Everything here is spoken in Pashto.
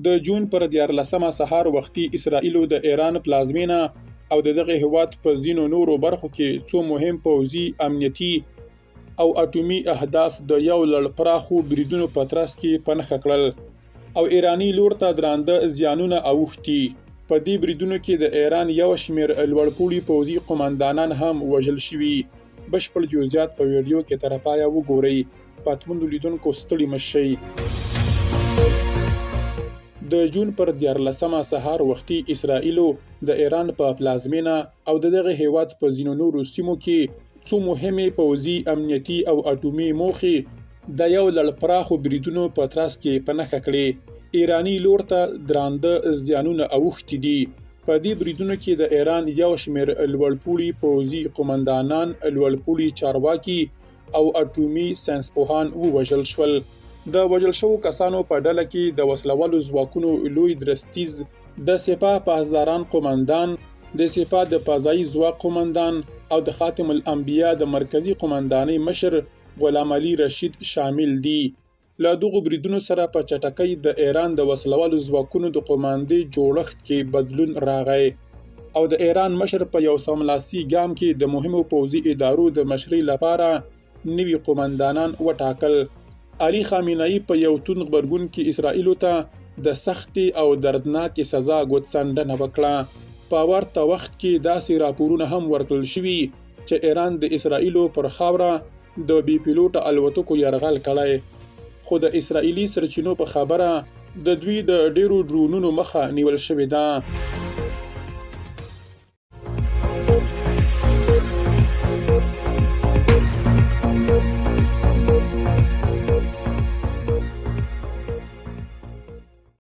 د جون پر 14 سهار وختي اسرائیلو د ایران پلازمینه او دغه هیواد په ځینو نورو برخو کې څو مهم پوځي، امنیتي او اټومي اهداف د یو لړ پراخو بریدونو په ترڅ کې په نښه کړل او ایرانی لور ته درانده زیانونه اوښتي. په دې بریدونو کې د ایران یو شمېر لوړپوړي پوځي قوماندانان هم وژل شوي. بشپړ جزئیات په ویډیو کې تر پایه وګورئ. پاتمنو لیدونکو ستړي مه شئ. د جون پر 14 سهار وختي اسرائیلو د ایران په پلازمینه او دغه هیواد په ځینو نورو سیمو کې څو مهمې پوځي، امنیتي او اټومي موخې د یو لړ پراخو بریدونو په ترڅ کې په نښه کړې. ایرانی لور ته درانده زیانونه اوښتي دي. په دې بریدونو کې د ایران یو شمېر لوړپوړي پوځي قوماندانان، لوړپوړي چارواکي او اټومي ساینسپوهان ووژل شول. د وژل شوو کسانو په ډله کې د وسلوالو ځواکونو لوی درستیز، د سپاه پاسداران قوماندان، د سپاه د فضایي ځواک قوماندان او د خاتم الانبیا د مرکزی قوماندانۍ مشر غلام علي رشید شامل دي. له دغو بریدونو سره په چټکۍ د ایران د وسلوالو ځواکونو د قوماندې جوړښت کې بدلون راغی او د ایران مشر په یو سملاسي ګام کې د مهمو پوځي ادارو د مشرۍ لپاره نوي قوماندانان وټاکل. علي خامنه‌ای په یو توند غبرګون کې اسرائیلو ته د سختې او دردناکې سزا ګوتڅنډنه وکړه. په ورته وخت کې داسې راپورونه هم ورکړل شوي چې ایران د اسرائیلو پر خاوره د بې پیلوټه الوتکو یرغل کړی، خو د اسرائیلي سرچینو په خبره د دوی د ډیرو ډرونونو مخه نیول شوې ده.